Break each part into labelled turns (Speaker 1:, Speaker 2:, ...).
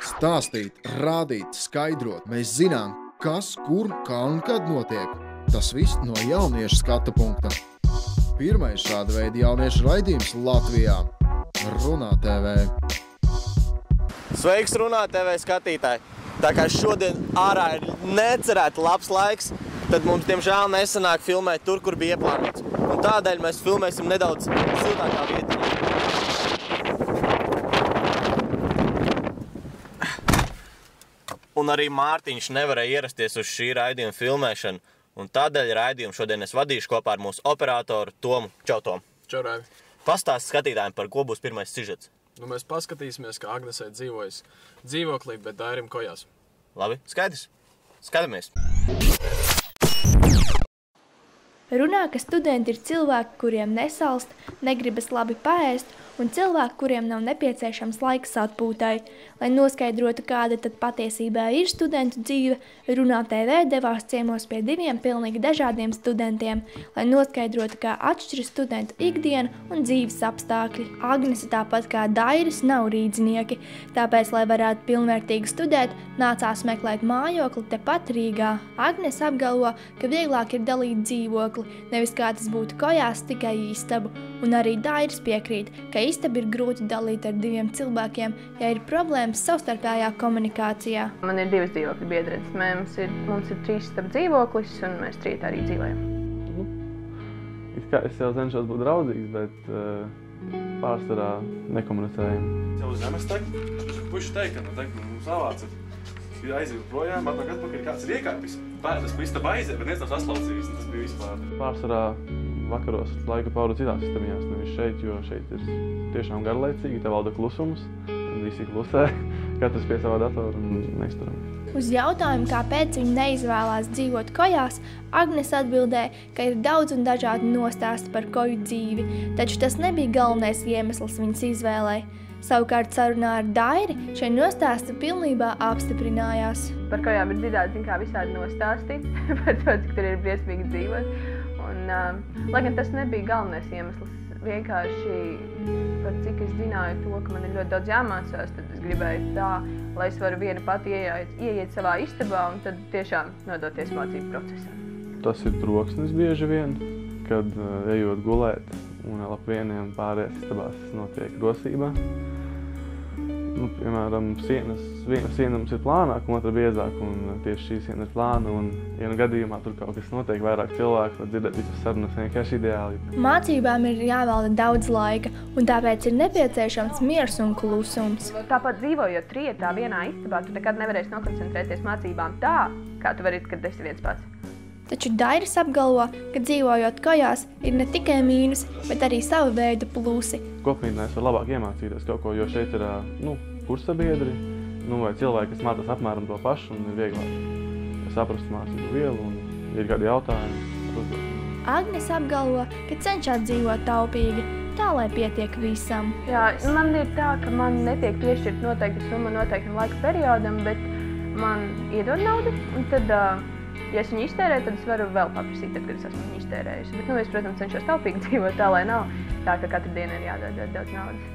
Speaker 1: Stāstīt, rādīt, skaidrot. Mēs zinām, kas, kur, kā un kad notiek. Tas viss no jauniešu skatu punkta. Pirmais šāda veida jauniešu raidījums Latvijā – Runā TV.
Speaker 2: Sveiks, Runā TV skatītāji! Tā kā šodien ārā ir necerēti labs laiks, tad mums, diemžēl, nesanāk filmēt tur, kur bija ieplānots. Un tādēļ mēs filmēsim nedaudz siltākā vietā. Un arī Mārtiņš nevarēja ierasties uz šī raidījuma filmēšanu, un tādēļ raidījumu šodien es vadīšu kopā ar mūsu operatoru Tomu. Čau, Tom!
Speaker 3: Čau, Raivi!
Speaker 2: Pastāsti skatītājiem, par ko būs pirmais sižets.
Speaker 3: Nu, mēs paskatīsimies, kā Agnesē dzīvojas dzīvoklī, bet Dairim kojās.
Speaker 2: Labi, skaidrs. Skatāmies.
Speaker 4: Runā, ka studenti ir cilvēki, kuriem nesalst, negribas labi paēst, un cilvēki, kuriem nav nepieciešams laiks atpūtai. Lai noskaidrotu, kāda tad patiesībā ir studentu dzīve, Runā TV devās ciemos pie diviem pilnīgi dažādiem studentiem, lai noskaidrotu, kā atšķiras studentu ikdiena un dzīves apstākļi. Agnese, tāpat kā Dairis, nav rīdznieki, tāpēc, lai varētu pilnvērtīgi studēt, nācās meklēt mājokli tepat Rīgā. Agnese apgalvo, ka vieglāk ir dalīt dzīvokli, nevis kā tas būtu kojās, tikai istabu, un arī Dairis piekrīt, ka istabu ir grūti dalīt ar diviem cilvēkiem, ja ir problēmas savstarpējā komunikācijā.
Speaker 5: Man ir divas dzīvokļu biedrenes. Mums ir 3 istabu dzīvoklis, un mēs 3 arī dzīvojam.
Speaker 6: Es jau cenšos būt draudzīgs, bet pārsvarā nekomunicējam.
Speaker 7: Jau uz zemes teikt, puši teikt, ka mums savācat. Ir aiziet projām, atnāk atpakaļ, kāds ir iekārpis. Tas pa istabu aiziet, bet viens nav saslaucījis, un tas bija vispār.
Speaker 6: Pārsvarā vakaros laiku pavadu citās istabījās, nevis šeit, jo šeit ir tiešām garlaicīgi, te valda klusums, visi klusē, katrs pie savā datora un neizturam.
Speaker 4: Uz jautājumu, kāpēc viņi neizvēlās dzīvot kojās, Agnese atbildēja, ka ir daudz un dažādi nostāsti par koju dzīvi, taču tas nebija galvenais iemesls viņas izvēlei. Savukārt sarunā ar Dairi šie nostāsti pilnībā apstiprinājās.
Speaker 5: Par kojām ir dzirdēti visādi nostāsti par to, cik tur ir briesmīgi dzīvot. Lai gan tas nebija galvenais iemesls, vienkārši par cik es zināju to, ka man ir ļoti daudz jāmācās, tad es gribēju tā, lai es varu viena pati ieiet savā istabā un tad tiešām nodoties mācību procesā.
Speaker 6: Tas ir troksnis bieži vien, kad ejot gulēt un ap vieniem pārējās istabās notiek rosībā. Piemēram, viena siena mums ir plānāka, otra biezāka, un tieši šī siena ir plāna, un ja gadījumā tur kaut kas notiek, vairāk cilvēku var dzirdēt visas sarunas vienkārši ideāli.
Speaker 4: Mācībām ir jāvelta daudz laika, un tāpēc ir nepieciešams miers un klusums.
Speaker 5: Tāpat dzīvojot trietā vienā istabā, tu nekad nevarēsi nokoncentrēties mācībām tā, kā tu vari, kad esi viens pats.
Speaker 4: Taču Dairis apgalvo, ka dzīvojot kojās ir ne tikai mīnusi, bet arī sava veida plusi.
Speaker 6: Kopmītnēs var labāk iemācīties kaut ko, jo šeit ir kursabiedri, vai cilvēki, kas mācās apmēram to pašu, un ir vieglāk saprast mācību vielu, un ir kādi jautājumi.
Speaker 4: Agnese apgalvo, ka cenšas dzīvot taupīgi, tā, lai pietiek visam.
Speaker 5: Jā, man ir tā, ka man netiek piešķirt noteikta summa noteiktam laika periodam, bet man iedod naudu, un tad, ja es viņu iztērēju, tad es varu vēl paprasīt, tad, kad es esmu viņu iztērējusi. Bet, es, protams, cenšos taupīgi dzīvot tā, lai nav tā, ka katru dienu ir jādod ļoti daudz naudas.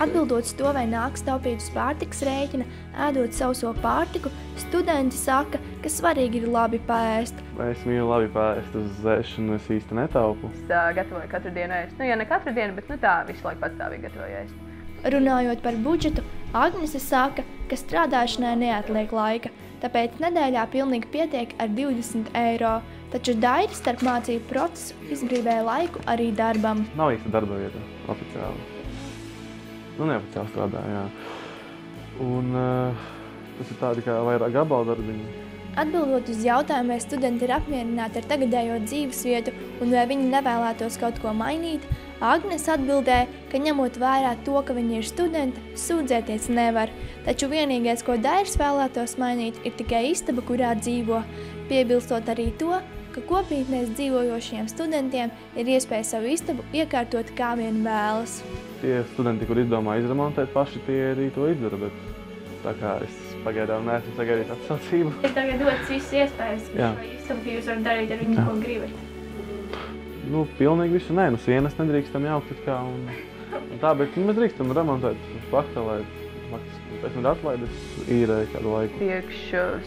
Speaker 4: Atbildot to, vai nāks taupīt uz pārtikas rēķina, ēdot sauso pārtiku, studenti saka, ka svarīgi ir labi paēst.
Speaker 6: Es mīlu labi paēst, uz ēšanu es īsti netaupu.
Speaker 5: Es gatavoju katru dienu ēst. Ja ne katru dienu, bet tā visu laiku patstāvīgi gatavoju ēst.
Speaker 4: Runājot par budžetu, Agnese saka, ka strādāšanai neatliek laika, tāpēc nedēļā pilnīgi pietiek ar 20 eiro. Taču Dairis starp mācību procesu izbrīvēja laiku arī darbam.
Speaker 6: Nav īsta darba vieta oficiāli. Neoficiāli strādā, jā. Un tas ir tādi kā vairāk gabalu darbiņi.
Speaker 4: Atbildot uz jautājumu, vai studenti ir apmierināti ar tagadējo dzīvesvietu un vai viņi nevēlētos kaut ko mainīt, Agnese atbildēja, ka ņemot vērā to, ka viņi ir studenti, sūdzēties nevar. Taču vienīgais, ko Dairis vēlētos mainīt, ir tikai istaba, kurā dzīvo, piebilstot arī to, ka kopmītnēs dzīvojošiem studentiem ir iespēja savu istabu iekārtot kā vien vēlas.
Speaker 6: Tie studenti, kur izdomā izremontēt paši, tie arī to izdara, bet tā kā es pagaidām neesmu sagaidījis atsaucību.
Speaker 4: Ir tagad dotas visas iespējas, šo istabu, ka jūs varat darīt ar viņu, ko gribat.
Speaker 6: Pilnīgi visu nē, sienas nedrīkstam jaukt it kā un tā, bet mēs drīkstam remontēt fakta, lai faktiski pēc tam ir atlaidis, īrēju kādu laiku.
Speaker 5: Priekš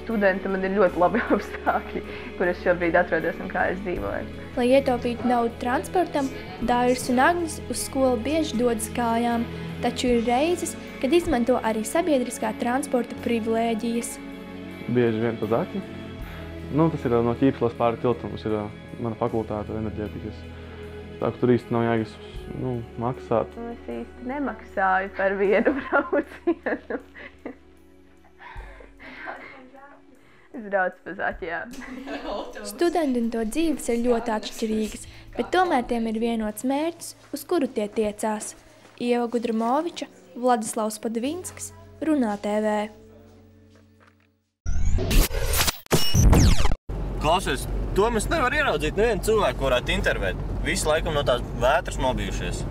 Speaker 5: studenta man ir ļoti labi apstākļi, kur es šobrīd atrodos un kā es dzīvoju.
Speaker 4: Lai ietaupītu naudu transportam, Dairis un Agnes uz skolu bieži dodas kājām, taču ir reizes, kad izmanto arī sabiedriskā transporta privilēģijas.
Speaker 6: Bieži vien pa Zaķi. Tas ir no Ķīpslas pāri tiltam, tas ir mana fakultāte enerģētikas. Tā, ka tur īsti nav jāgas maksāt.
Speaker 5: Es īsti nemaksāju par vienu braucienu. Es braucu pa Zaķijām.
Speaker 4: Studenti un to dzīves ir ļoti atšķirīgas, bet tomēr tiem ir vienots mērķis, uz kuru tie tiecās. Ieva Gudrumoviča, Vladislavs Padvinskis, Runā TV.
Speaker 2: Klausies, to mēs nevar ieraudzīt nevienu cilvēku, varētu intervēt. Visi laikam no tās vētras nobijušies.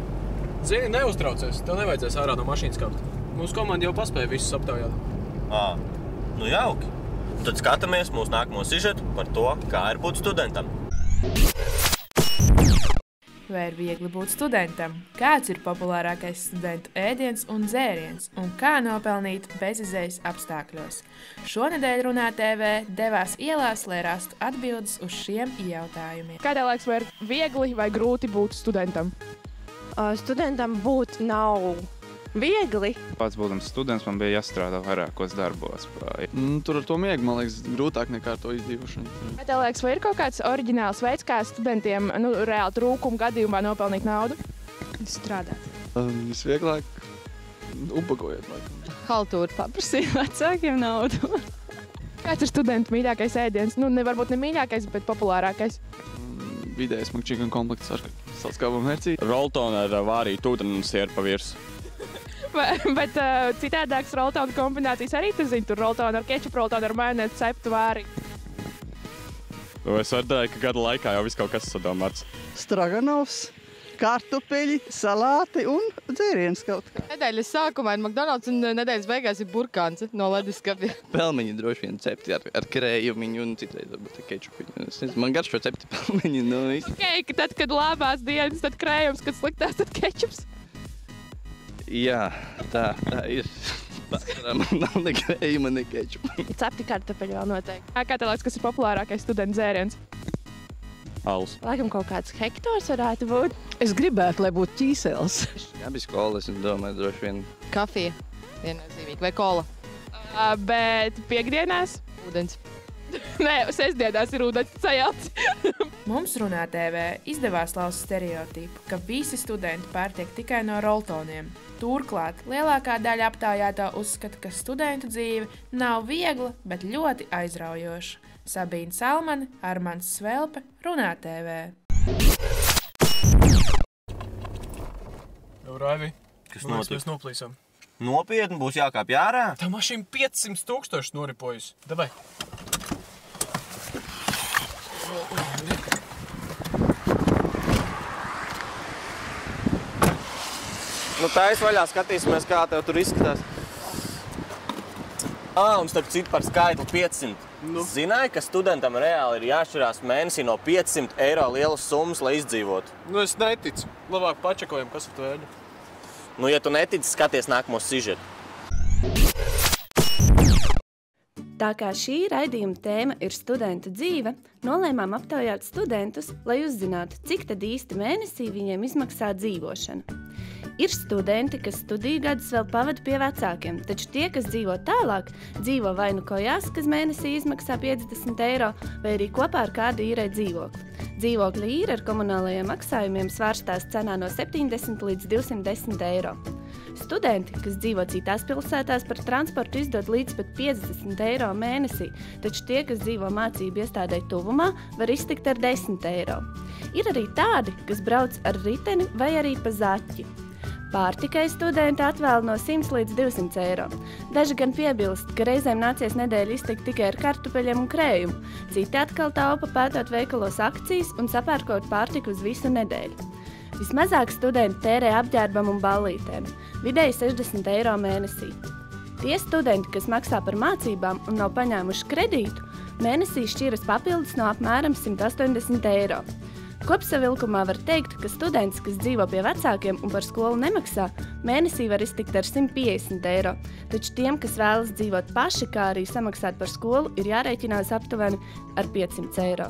Speaker 3: Zini, neuztraucies, tev nevajadzēs ārā no mašīnas kāpt. Mūsu komanda jau paspēja visus aptaujāt.
Speaker 2: Jauki. Tad skatāmies mūsu nākamo sižetu par to, kā ir būt studentam.
Speaker 8: Vai ir viegli būt studentam? Kāds ir populārākais studentu ēdiens un dzēriens? Un kā nopelnīt bezizējas apstākļos? Šonedēļ Runā TV devās ielās, lai rastu atbildes uz šiem jautājumiem.
Speaker 9: Kā tev liekas, vai ir viegli vai grūti būt studentam?
Speaker 10: Studentam būt nav viegli.
Speaker 11: Pats būdams students, man bija jāstrādā vairākos darbos.
Speaker 12: Tur ar to miegu, man liekas, grūtāk nekā ar to izdzīvošanu.
Speaker 9: Kā tev liekas, vai ir kaut kāds oriģināls veids, kā studentiem reāli trūkuma gadījumā nopelnīt naudu?
Speaker 10: Strādāt.
Speaker 12: Visvieglāk upagojot, laikam.
Speaker 10: Haltūri paprasīt vecākiem naudu.
Speaker 9: Kāds ir studentu mīļākais ēdiens? Varbūt ne mīļākais, bet populārākais.
Speaker 12: Vidējais makčīgan komplekts ar salskābu mērcī.
Speaker 13: Roltona ar vārītu ūdeni un sieru pa virsu.
Speaker 9: Bet citādākas roltona kombinācijas arī tu zini. Tur roltona ar kečupu, roltona ar majonēzi, ceptu vārītu.
Speaker 13: Es varu ka gada laikā jau viss kaut kas sadomāts.
Speaker 14: Straganovs, kartupeļi, salāti un dzēriens kaut kā.
Speaker 10: Nedēļas sākumā ir McDonald's un nedēļas beigās ir burkāns no leduskapja.
Speaker 15: Pelmeņi droši vien cepti ar krējumiņu un citreiz varbūt ar kečupiņu. Man garšo cepti pelmeņi.
Speaker 9: Okay, tad, kad labās dienas, tad krējums, kad sliktās, tad kečups.
Speaker 15: Jā, tā ir. Man nav ne krējuma, ne kečupa.
Speaker 10: Cepti kartupeļi vēl noteikti.
Speaker 9: Kā tev liekas, kas ir populārākais studentu dzēriens?
Speaker 13: Alus.
Speaker 10: Laikam kaut kāds hektors varētu būt.
Speaker 14: Es gribētu, lai būtu ķīsels.
Speaker 15: Jā, bija skola, es domāju, droši vien.
Speaker 10: Kafija, viennozīmīgi, vai kola.
Speaker 9: Bet piekdienās?
Speaker 10: Ūdens.
Speaker 9: Nē, sestdienās ir ūdens sajelts.
Speaker 8: Mums Runā TV izdevās lauzt stereotipu, ka visi studenti pārtiek tikai no roltoniem. Turklāt lielākā daļa aptaujāto uzskata, ka studentu dzīve nav viegla, bet ļoti aizraujoša. Sabīna Salmane, Armands Svelpe, Runā TV.
Speaker 3: Raivi,
Speaker 2: kas notiek?
Speaker 3: Mēs noplīsam.
Speaker 2: Nopietni būs jākāpj ārā?
Speaker 3: Tā mašīna 500 000 noripojusi. Davai.
Speaker 2: Tais vaļā skatīsimies, kā tev tur izskatās. Un starp citu par skaitli 500. Zināji, ka studentam reāli ir jāšķirās mēnesī no 500 eiro lielas summas, lai izdzīvotu?
Speaker 3: Es neticu. Labāk pačakojam, kas ar to ēdu.
Speaker 2: Ja tu netici, skaties nākamo sižetu.
Speaker 16: Tā kā šī raidījuma tēma ir studentu dzīve, nolēmām aptaujāt studentus, lai uzzinātu, cik tad īsti mēnesī viņiem izmaksā dzīvošana. Ir studenti, kas studiju gadus vēl pavada pie vecākiem, taču tie, kas dzīvo tālāk, dzīvo vai nu kojās, kas mēnesī izmaksā 50 eiro, vai arī kopā ar kādu īrē dzīvokli. Dzīvokļa īre ar komunālajiem maksājumiem svārstās cenā no 70 līdz 210 eiro. Studenti, kas dzīvo citās pilsētās, par transportu izdod līdz pat 50 eiro mēnesī, taču tie, kas dzīvo mācību iestādē tuvumā, var iztikt ar 10 eiro. Ir arī tādi, kas brauc ar riteni vai arī pa zaķi. Pārtikai studenti atvēl no 100 līdz 200 eiro. Daži gan piebilst, ka reizēm nācies nedēļu iztikt tikai ar kartupeļiem un krējumu. Citi atkal taupa pētot veikalos akcijas un sapērkot pārtiku uz visu nedēļu. Vismazāk studenti tērē apģērbam un ballītēm, vidēji 60 eiro mēnesī. Tie studenti, kas maksā par mācībām un nav paņēmuši kredītu, mēnesī šķiras papildus no apmēram 180 eiro. Kopsavilkumā var teikt, ka students, kas dzīvo pie vecākiem un par skolu nemaksā, Mēnesī var iztikt ar 150 eiro, taču tiem, kas vēlas dzīvot paši, kā arī samaksāt par skolu, ir jārēķinās aptuveni ar 500 eiro.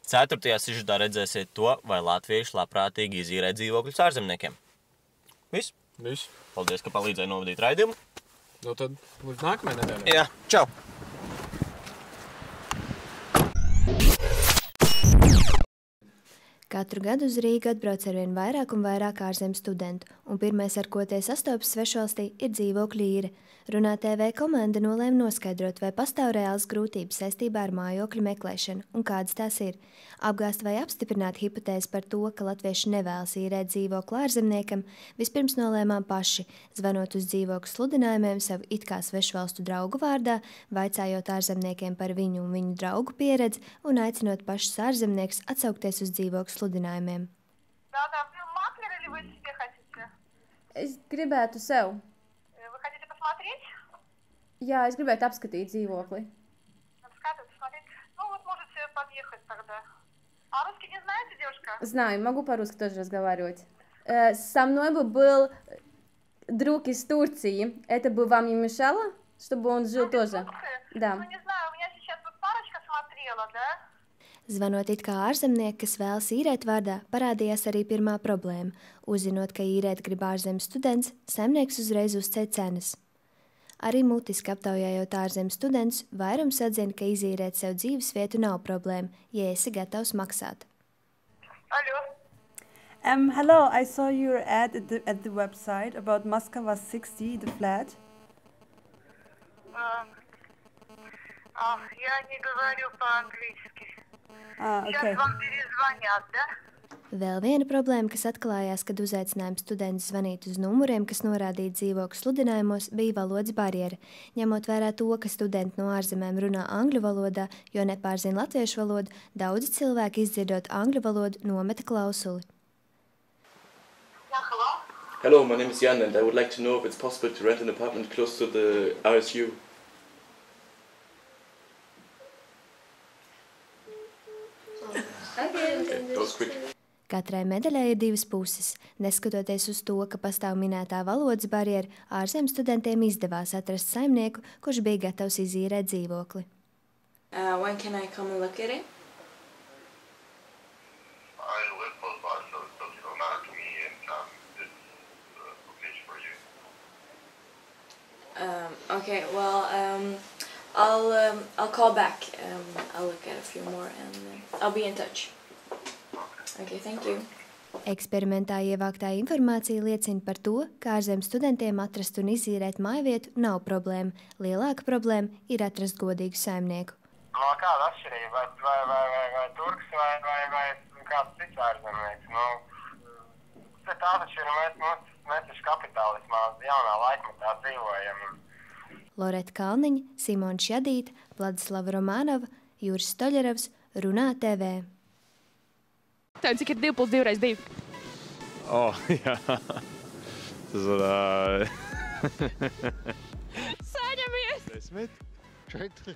Speaker 2: Ceturtajā sižetā redzēsiet to, vai latvieši labprātīgi izīrē dzīvokļus ārzemniekiem. Viss?
Speaker 3: Viss.
Speaker 2: Paldies, ka palīdzēji novadīt raidījumu.
Speaker 3: Nu tad līdz nākamajai nedēļai.
Speaker 2: Jā, čau!
Speaker 17: Katru gadu uz Rīgu atbrauc arvien vairāk un vairāk ārzemju studentu, un pirmais, ar ko tie sastopas svešvalstī, ir dzīvokļu īre. Runā TV komanda nolēma noskaidrot, vai pastāv reāls grūtības saistībā ar mājokļu meklēšanu un kādas tās ir. Apgāst vai apstiprināt hipotēzi par to, ka latvieši nevēlas īrēt dzīvokli ārzemniekam, vispirms nolēmām paši, zvanot uz dzīvokļu sludinājumiem savu it kā svešvalstu draugu vārdā, vaicājot ārzemniekiem par viņu un viņu draugu pieredzi un aicinot pašus ārzemniekus atsaukties uz dzīvokļu sludinājumiem.
Speaker 18: Es gribētu sev. Jā, es gribētu apskatīt dzīvokli. Знаю, могу по-русски тоже разговаривать. Со мной бы был друг из Турции. Это бы вам не мешало, чтобы он жил тоже? Да.
Speaker 19: Ну, не знаю, у меня сейчас вот парочка смотрела, да?
Speaker 17: Zvanot it kā ārzemnieki, kas vēlas īrēt vārdā, parādījās arī pirmā problēma. Uzzinot, ka īrēt grib ārzemju students, saimnieks uzreiz uzceļ cenas. Arī mutiski aptaujājot ārzemju studentus, vairums atzina, ka izīrēt sev dzīves vietu nav problēma, ja esi gatavs maksāt.
Speaker 20: Hello, I saw your ad at the website about Moskva 60, the flat.
Speaker 19: Я не говорю по-английски.
Speaker 20: Okay.
Speaker 19: Сейчас вам перезвонят, да?
Speaker 17: Vēl viena problēma, kas atklājās, kad uzaicinājām studentus zvanīt uz numuriem, kas norādīti dzīvokļu sludinājumos, bija valodas barjera. Ņemot vērā to, ka studenti no ārzemēm runā angļu valodā, jo nepārzina latviešu valodu, daudzi cilvēki izdzirdot angļu valodu nometa klausuli.
Speaker 21: Hello, my name is Jan and I would like to know if it's possible to rent an apartment close to the RSU. Okay, that was quick.
Speaker 17: Katrai medaļai ir divas puses. Neskatoties uz to, ka pastāv minētā valodas barjera, ārzemju studentiem izdevās atrast saimnieku, kurš bija gatavs izīrēt dzīvokli.
Speaker 18: When can I come and look at it?
Speaker 19: I live close by, so it doesn't matter to me and it's okay for you.
Speaker 18: Okay, well, I'll call back. I'll look at a few more and I'll be in touch. Okay, thank you.
Speaker 17: Eksperimentā ievāktā informācija liecina par to, ka ārzemju studentiem atrast un izīrēt mājvietu nav problēma. Lielāka problēma ir atrast godīgu saimnieku.
Speaker 19: No kāda atšķirība? Vai turks vai kāds cits ārzemnieks? Nu, tā taču ir mēs taču kapitālismā jaunā laikmetā dzīvojam.
Speaker 17: Loreta Kalniņa, Simona Šjadīta, Vladislava Romanova, Juris Stoļerovs, Runā TV.
Speaker 9: Cik ir 2 + 2 × 2?
Speaker 13: Jā. Tas var...
Speaker 9: Saņemies!
Speaker 13: 10? 4?